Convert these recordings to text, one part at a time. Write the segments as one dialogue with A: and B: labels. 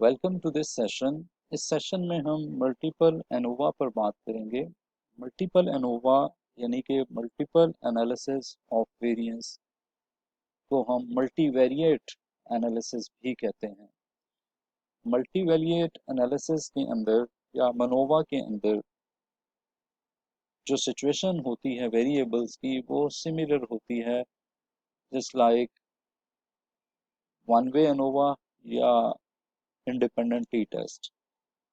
A: Welcome to this session. इस session में हम मल्टीपल एनोवा पर बात करेंगे। मल्टीपल एनोवा यानी कि मल्टीपल एनालिसिस ऑफ वेरिएंस को हम मल्टीवेरिएट एनालिसिस भी कहते हैं। मल्टीवेरिएट एनालिसिस के अंदर या मनोवा के अंदर जो सिचुएशन होती है वेरिएबल्स की वो सिमिलर होती है, just like one way ANOVA या independent t test.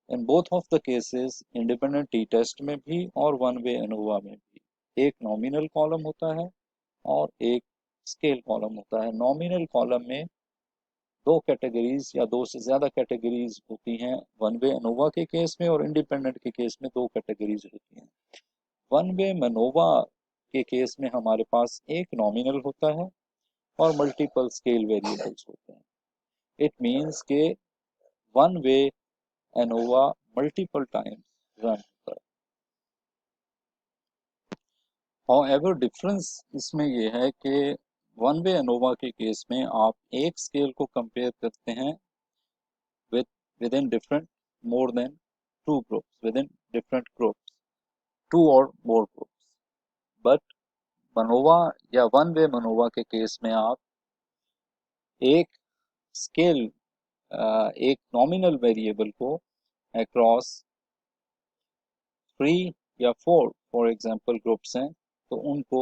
A: In both of the cases, independent t test में भी और वन वे एनोवा में भी एक नॉमिनल कॉलम होता है और एक स्केल कॉलम होता है। नॉमिनल कॉलम में दो कैटेगरीज या दो से ज्यादा कैटेगरीज होती हैं वन वे एनोवा के केस में, और इंडिपेंडेंट के केस में दो कैटेगरीज होती हैं। वन वे मनोवा के केस में हमारे पास एक नॉमिनल होता है और मल्टीपल स्केल वेरिएबल्स होते हैं। इट मीन्स के one way ANOVA multiple times run होता है। हाउएवर डिफरेंस इसमें यह है कि वन वे एनोवा के केस में आप एक स्केल को कंपेयर करते हैं with within different more than two groups, within different groups, two or more groups। But MANOVA या वन वे मनोवा के केस में आप एक स्केल एक नॉमिनल वेरिएबल को अक्रॉस थ्री या फोर फॉर एग्जांपल ग्रुप्स हैं तो उनको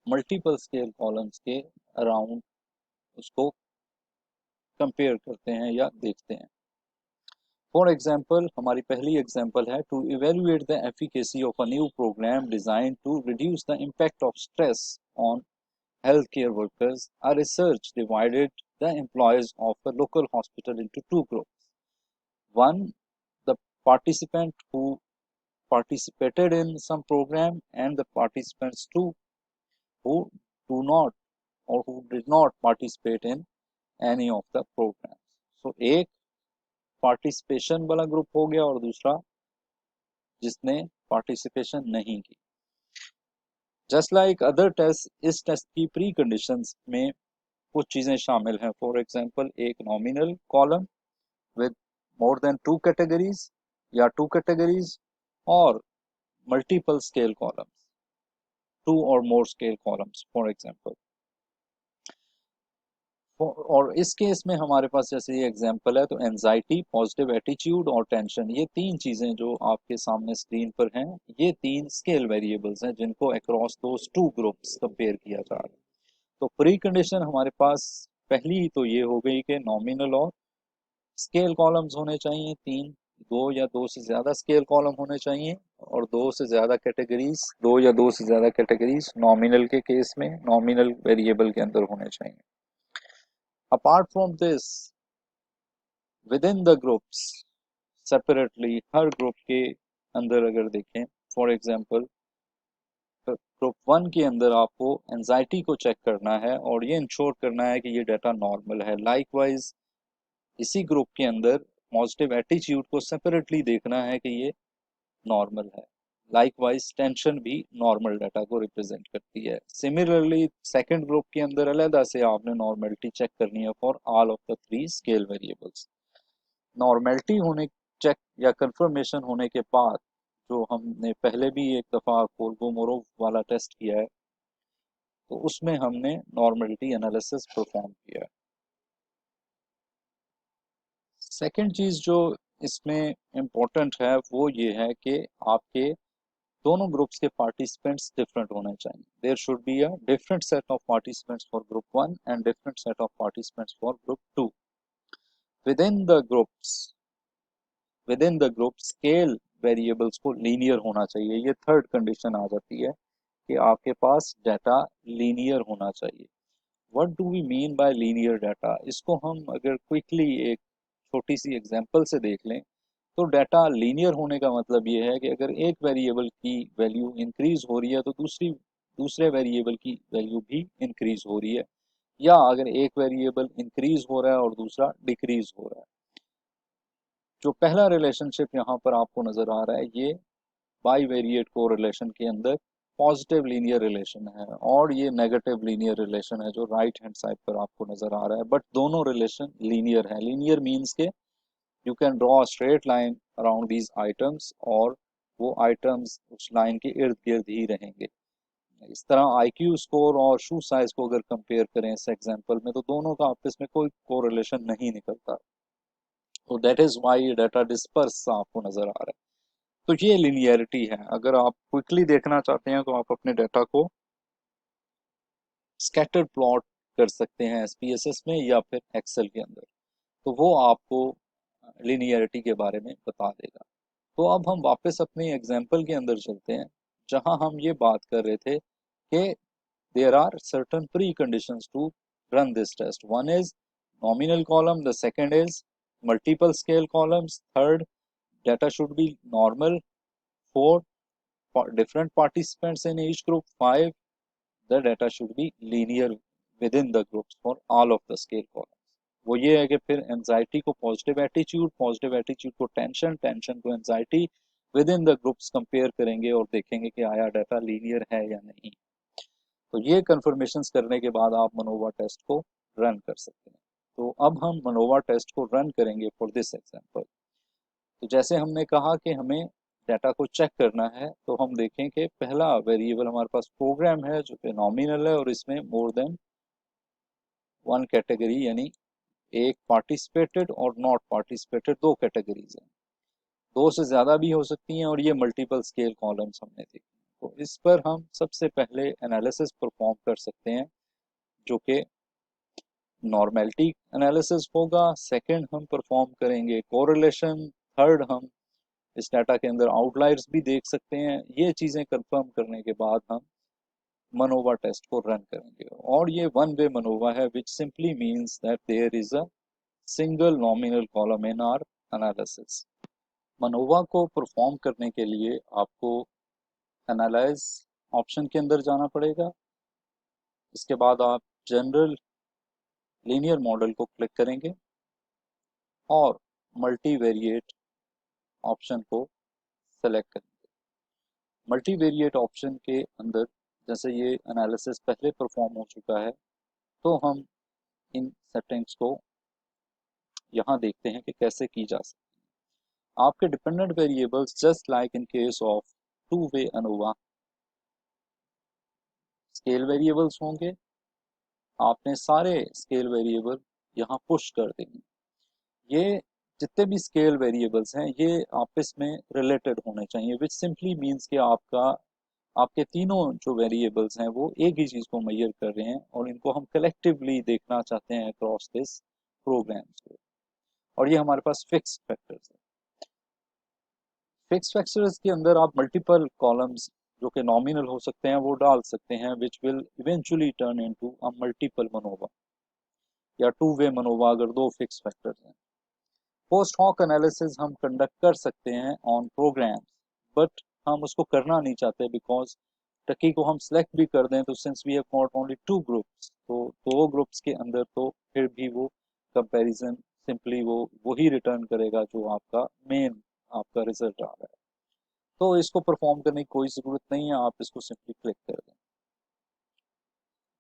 A: मल्टीपल स्केल कॉलम्स के अराउंड उसको कंपेयर करते हैं या देखते हैं। फॉर एग्जाम्पल, हमारी पहली एग्जाम्पल है to evaluate the efficacy of a new program design to reduce the impact of stress on healthcare workers. A research divided the employees of a local hospital into two groups. One, the participant who participated in some program, and the participants two who do not or who did not participate in any of the programs. So एक participation वाला group हो गया और दूसरा जिसने participation नहीं की। Just like other test, इस टेस्ट की प्री कंडीशंस में कुछ चीजें शामिल हैं। फॉर एग्जांपल, एक nominal column with more than two categories या टू कैटेगरीज, और मल्टीपल स्केल कॉलम्स, टू और मोर स्केल कॉलम्स फॉर एग्जांपल। और इस केस में हमारे पास जैसे ये एग्जांपल है तो एंजाइटी, पॉजिटिव एटीट्यूड और टेंशन, ये तीन चीजें जो आपके सामने स्क्रीन पर हैं, ये तीन स्केल वेरिएबल्स हैं जिनको across those two groups compare किया जा रहा है। तो प्री कंडीशन हमारे पास पहली तो ये हो गई कि नॉमिनल और स्केल कॉलम्स होने चाहिए तीन, दो या दो से ज्यादा स्केल कॉलम होने चाहिए, और दो या दो से ज्यादा कैटेगरीज नॉमिनल के केस में नॉमिनल वेरिएबल के अंदर होने चाहिए। Apart from this, with in the groups separately, her group के अंदर अगर देखें, फॉर एग्जांपल ग्रुप वन के अंदर आपको एंजाइटी को चेक करना है और ये इंश्योर करना है कि ये डाटा नॉर्मल है। लाइकवाइज इसी ग्रुप के अंदर पॉजिटिव एटीट्यूड को सेपरेटली देखना है कि ये नॉर्मल है। लाइकवाइज टेंशन भी नॉर्मल डाटा को रिप्रेजेंट करती है। सिमिलरली सेकंड ग्रुप के अंदर अलग से आपने नॉर्मेलिटी चेक करनी है for all of the three scale variables. Normality होने चेक या कंफर्मेशन होने के बाद, जो हमने पहले भी एक दफा कोल्बो-मोरोव वाला टेस्ट किया है, तो उसमें हमने नॉर्मेलिटी एनालिसिस परफॉर्म किया है। सेकंड चीज जो इसमें इम्पोर्टेंट है वो ये है कि आपके दोनों ग्रुप्स के पार्टिसिपेंट्स डिफरेंट होने चाहिए। There should be a different set of participants for group one and different set of participants for group two. Within the groups within the group scale variables को linear होना चाहिए। ये third condition आ जाती है कि आपके पास data linear होना चाहिए। What do we mean by linear data? इसको हम अगर क्विकली एक छोटी सी एग्जांपल से देख लें तो डाटा लीनियर होने का मतलब ये है कि अगर एक वेरिएबल की वैल्यू इंक्रीज हो रही है तो दूसरे वेरिएबल की वैल्यू भी इंक्रीज हो रही है, या अगर एक वेरिएबल इंक्रीज हो रहा है और दूसरा डिक्रीज हो रहा है। जो पहला रिलेशनशिप यहाँ पर आपको नजर आ रहा है, ये बाईवेरिएट कोरिलेशन के अंदर पॉजिटिव लीनियर रिलेशन है, और ये नेगेटिव लीनियर रिलेशन है जो राइट हैंड साइड पर आपको नजर आ रहा है। बट दोनों रिलेशन लीनियर है। लीनियर मीन्स के you can draw straight line around these items, और वो आइटम्स उस लाइन के इर्द गिर्द ही रहेंगे। इस तरह आईक्यू स्कोर और शू साइज को अगर कंपेयर करें इस एग्जांपल में, तो दोनों का आपस में कोई कोरिलेशन नहीं निकलता। तो that is why data disperse आपको नजर आ रहा है। तो ये लिनियरिटी है। अगर आप क्विकली देखना चाहते हैं तो आप अपने डाटा को स्कैटर प्लॉट कर सकते हैं एसपीएसएस में या फिर एक्सेल के अंदर, तो वो आपको लिनियरिटी के बारे में बता देगा। तो अब हम वापस अपने एग्जाम्पल के अंदर चलते हैं, जहां हम ये बात कर रहे थे कि there are certain preconditions to run this test. One is nominal column, the second is multiple scale columns, third data should be normal, four different participants in each group, five the data should be linear within the groups for all of the scale columns. वो ये है कि फिर anxiety को positive attitude को tension, tension को anxiety with in the groups compare करेंगे और देखेंगे कि आया डाटा लीनियर है या नहीं। तो ये कन्फर्मेशंस करने के बाद आप मनोवा टेस्ट को रन कर सकते हैं। तो अब हम मनोवा टेस्ट को रन करेंगे फॉर दिस एग्जांपल। तो जैसे हमने कहा कि हमें डाटा को चेक करना है, तो हम देखें कि पहला वेरिएबल हमारे पास प्रोग्राम है जो कि नॉमिनल है, और इसमें मोर देन वन कैटेगरी यानी एक पार्टिसिपेटेड और नॉट पार्टिसिपेटेड दो कैटेगरीज हैं, दो से ज़्यादा भी हो सकती हैं, और ये मल्टीपल स्केल कॉलम्स हमने देखे। तो इस पर हम सबसे पहले एनालिसिस परफॉर्म कर सकते हैं, जो कि नॉर्मेलिटी एनालिसिस होगा। सेकंड हम परफॉर्म करेंगे कोरिलेशन। थर्ड हम इस डाटा के अंदर आउटलायर्स भी देख सकते हैं। ये चीज़ें कंफर्म करने के बाद हम मनोवा टेस्ट को रन करेंगे, और ये वन वे मनोवा है, which simply means that there is a single nominal column in our analysis. MANOVA को परफॉर्म करने के लिए आपको एनालाइज ऑप्शन के अंदर जाना पड़ेगा। इसके बाद आप जनरल लीनियर मॉडल को क्लिक करेंगे और मल्टीवेरिएट ऑप्शन को सेलेक्ट करेंगे। मल्टीवेरिएट ऑप्शन के अंदर जैसे ये एनालिसिस पहले परफॉर्म हो चुका है, तो हम इन सेटिंग्स को यहाँ देखते हैं कि कैसे की जा सकती है। आपके dependent variables just like in case of two way ANOVA scale variables होंगे। आपने सारे स्केल वेरिएबल यहाँ पुश कर देंगे। ये जितने भी स्केल वेरिएबल्स हैं ये आपस में रिलेटेड होने चाहिए, विच सिंपली मीन्स कि आपके तीनों जो वेरिएबल्स हैं वो एक ही चीज़ को मेजर कर रहे हैं, और इनको हम कलेक्टिवली देखना चाहते हैं अक्रॉस दिस प्रोग्राम्स को। और ये हमारे पास फिक्स फैक्टर्स है। फिक्स फैक्टर्स के अंदर आप मल्टीपल कॉलम्स जो कि नॉमिनल हो सकते हैं वो डाल सकते हैं, which will eventually turn into a multiple MANOVA या टू वे मनोवा अगर दो फिक्स फैक्टर्स हैं। पोस्ट हॉक एनालिसिस हम कंडक्ट कर सकते हैं ऑन प्रोग्राम्स, बट हम उसको करना नहीं चाहते बिकॉज टकी को हम सिलेक्ट भी कर दें तो since we have got only two groups, तो दो ग्रुप्स के अंदर तो फिर भी वो कंपैरिजन सिंपली वो वही रिटर्न करेगा जो आपका मेन आपका रिजल्ट आ रहा है। तो इसको परफॉर्म करने की कोई ज़रूरत नहीं है, आप इसको सिंपली क्लिक कर दें।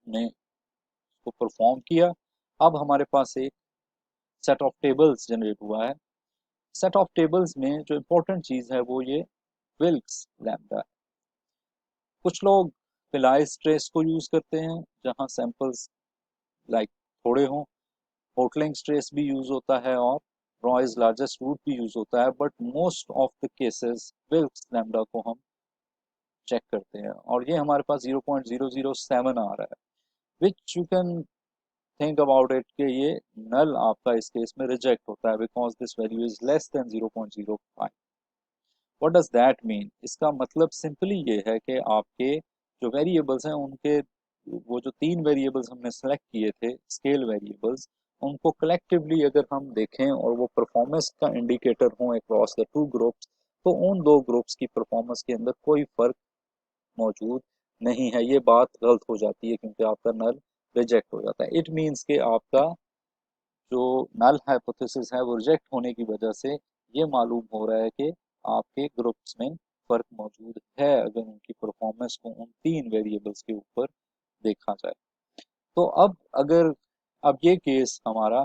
A: हमने इसको परफॉर्म किया। अब हमारे पास एक सेट ऑफ टेबल्स जनरेट हुआ है। सेट ऑफ टेबल्स में जो इम्पोर्टेंट चीज़ है वो ये विल्क्स लैम्डा है। कुछ लोग फिलाइस ट्रेस को यूज़ करते हैं जहाँ सैंपल्स लाइक थोड़े हों। होटलिंग ट्रेस भी यूज़ होता है और रॉयज लार्जेस्ट रूट भी यूज़ होता है, but most of the cases Wilkes lambda को हम चेक करते हैं, और ये हमारे पास 0.007 आ रहा है, which you can think about it कि ये नल आपका इस केस में रिजेक्ट होता है because this value is less than 0.05। What does that mean? इसका मतलब सिंपली ये है कि आपके जो वेरिएबल्स हैं उनके वो जो तीन वेरिएबल्स हमने सेलेक्ट किए थे स्केल वेरिएबल्स, उनको कलेक्टिवली अगर हम देखें और वो परफॉर्मेंस का इंडिकेटर हो अक्रॉस द टू ग्रुप्स, तो उन दो ग्रुप्स की परफॉर्मेंस के अंदर कोई फर्क मौजूद नहीं है। ये बात गलत हो जाती है क्योंकि आपका नल रिजेक्ट हो जाता है। इट मीन्स कि आपका जो नल हाइपोथेसिस है वो रिजेक्ट होने की वजह से ये मालूम हो रहा है कि आपके ग्रुप्स में फर्क मौजूद है अगर उनकी परफॉर्मेंस को उन तीन वेरिएबल्स के ऊपर देखा जाए। तो अब अगर अब ये केस हमारा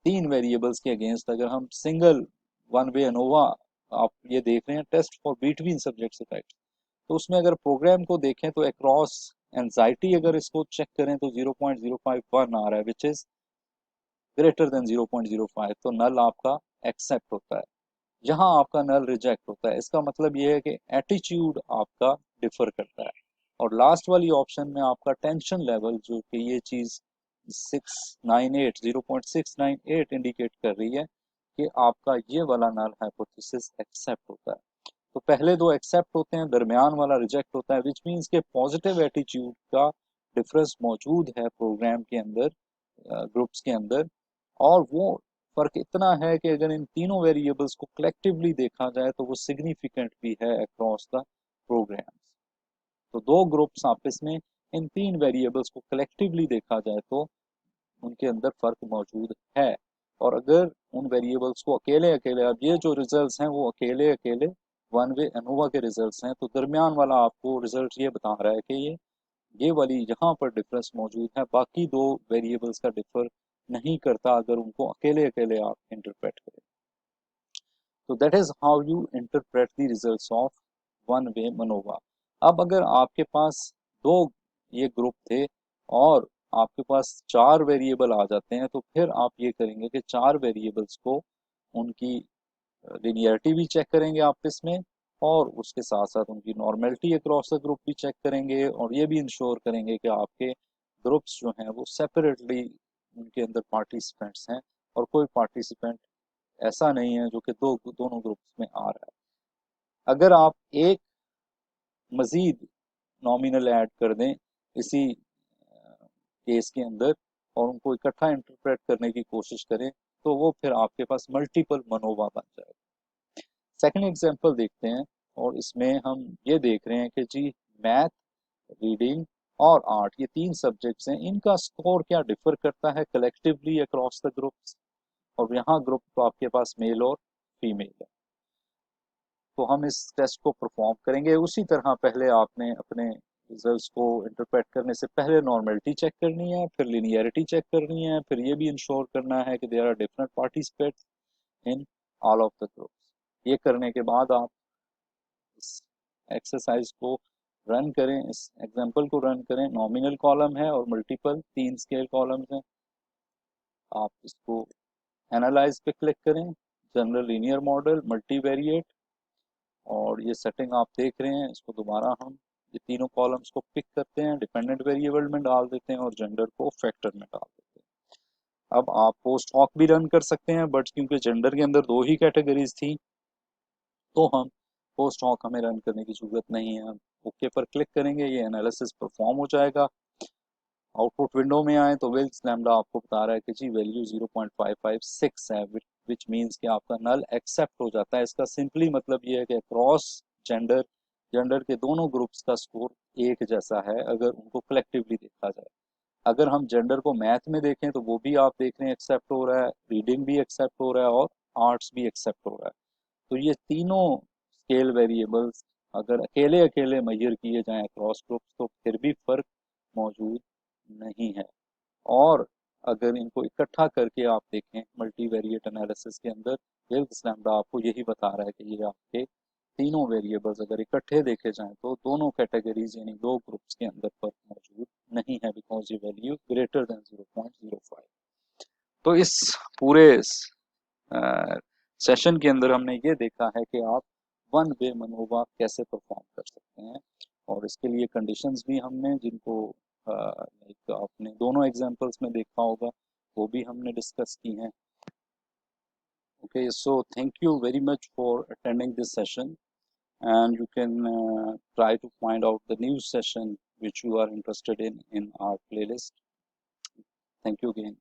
A: तीन वेरिएबल्स के अगेंस्ट अगर हम सिंगल वन वे एनोवा, आप ये देख रहे हैं test for between subjects effect, तो उसमें अगर प्रोग्राम को देखें तो अक्रॉस एंजाइटी अगर इसको चेक करें तो 0.051 आ रहा है, विच इज ग्रेटर देन 0.05, तो नल आपका एक्सेप्ट होता है। यहाँ आपका नल रिजेक्ट होता है। इसका मतलब ये है कि एटीट्यूड आपका डिफर करता है। और लास्ट वाली ऑप्शन में आपका टेंशन लेवल, जो कि ये चीज 0.698 इंडिकेट कर रही है कि आपका ये वाला नल हाइपोथेसिस एक्सेप्ट होता है। तो पहले दो एक्सेप्ट होते हैं, दरमियान वाला रिजेक्ट होता है, विच मीन्स के पॉजिटिव एटीट्यूड का डिफरेंस मौजूद है प्रोग्राम के अंदर, ग्रुप्स के अंदर। और वो फर्क इतना है कि अगर इन तीनों वेरिएबल्स को कलेक्टिवली देखा जाए तो वो सिग्निफिकेंट भी है अक्रॉस द प्रोग्राम्स। तो दो ग्रुप्स आपस में इन तीन वेरिएबल्स को कलेक्टिवली देखा जाए तो उनके अंदर फर्क मौजूद है। और अगर उन वेरिएबल्स को अकेले अकेले, अब ये जो रिजल्ट्स हैं वो अकेले अकेले वन वे एनोवा के रिजल्ट्स हैं, तो दरमियान वाला आपको रिजल्ट ये बता रहा है कि ये वाली यहाँ पर डिफरेंस मौजूद है, बाकी दो वेरिएबल्स का डिफर नहीं करता अगर उनको अकेले अकेले आप इंटरप्रेट करें। तो that is how you interpret the results of one way MANOVA. अब अगर आपके पास दो ये ग्रुप थे और आपके पास चार वेरिएबल आ जाते हैं, तो फिर आप ये करेंगे कि चार वेरिएबल्स को उनकी लिनियरिटी भी चेक करेंगे आपस में, और उसके साथ साथ उनकी नॉर्मेलिटी अक्रॉस द ग्रुप भी चेक करेंगे, और ये भी इंश्योर करेंगे कि आपके ग्रुप्स जो हैं वो सेपरेटली उनके अंदर पार्टिसिपेंट्स हैं, और कोई पार्टिसिपेंट ऐसा नहीं है जो कि दोनों ग्रुप्स में आ रहा है। अगर आप एक मजीद नॉमिनल ऐड कर दें इसी केस के अंदर और उनको इकट्ठा इंटरप्रेट करने की कोशिश करें, तो वो फिर आपके पास मल्टीपल मनोवा बन जाएगा। सेकंड एग्जांपल देखते हैं, और इसमें हम ये देख रहे हैं कि जी मैथ, रीडिंग और आर्ट, ये तीन सब्जेक्ट्स हैं, इनका स्कोर क्या डिफर करता है कलेक्टिवली अक्रॉस द ग्रुप्स। और यहाँ ग्रुप तो आपके पास मेल और फीमेल है। तो हम इस टेस्ट को परफॉर्म करेंगे उसी तरह। पहले आपने अपने रिजल्ट्स को इंटरप्रेट करने से पहले नॉर्मेलिटी चेक करनी है, फिर लिनियरिटी चेक करनी है, फिर ये भी इंश्योर करना है कि there are different participants in all of the groups. ये करने के बाद आप इस एक्सरसाइज को रन करें, इस एग्जांपल को रन करें। नॉमिनल कॉलम है और मल्टीपल तीन स्केल कॉलम्स हैं। आप इसको एनालाइज पे क्लिक करें, जनरल लीनियर मॉडल, मल्टीवेरिएट, और ये सेटिंग आप देख रहे हैं। इसको दोबारा हम ये तीनों कॉलम्स को पिक करते हैं, डिपेंडेंट वेरिएबल में डाल देते हैं और जेंडर को फैक्टर में डाल देते हैं। अब आप पोस्ट हॉक भी रन कर सकते हैं, बट क्योंकि जेंडर के अंदर दो ही कैटेगरीज थी तो हम पोस्ट हॉक हमें रन करने की जरूरत नहीं है। हम ओके पर क्लिक करेंगे, ये एनालिसिस परफॉर्म हो जाएगा। आउटपुट विंडो में आए तो विल्क्स लैम्डा आपको बता रहा है कि जी वैल्यू 0.556 है, विच मीन्स कि आपका नल एक्सेप्ट हो जाता है। इसका सिंपली मतलब ये है कि क्रॉस जेंडर, जेंडर के दोनों ग्रुप्स का स्कोर एक जैसा है अगर उनको कलेक्टिवली देखा जाए। अगर हम जेंडर को मैथ में देखें तो वो भी आप देख रहे हैं एक्सेप्ट हो रहा है, रीडिंग भी एक्सेप्ट हो रहा है और आर्ट्स भी एक्सेप्ट हो रहा है। तो ये तीनों स्केल वेरिएबल्स अगर अकेले अकेले मेजर किए जाएं अक्रॉस ग्रुप्स तो फिर भी फर्क मौजूद नहीं है। और अगर इनको इकट्ठा करके आप देखें मल्टीवेरिएट एनालिसिस के अंदर, विल्क्स लैम्डा आपको यही बता रहा है कि ये आपके तीनों वेरिएबल्स अगर इकट्ठे देखे जाएं तो दोनों कैटेगरीज यानी दो ग्रुप्स के अंदर फर्क मौजूद नहीं है, बिकॉज ये वैल्यू ग्रेटर देन 0.05। तो इस पूरे सेशन के अंदर हमने ये देखा है कि आप वन वे मनोवा कैसे परफॉर्म कर सकते हैं, और इसके लिए कंडीशंस भी हमने जिनको लाइक आपने दोनों एग्जांपल्स में देखा होगा वो भी हमने डिस्कस की हैं। Okay, so thank you very much for attending this session, and you can try to find out the new session which you are interested in our playlist. Thank you again.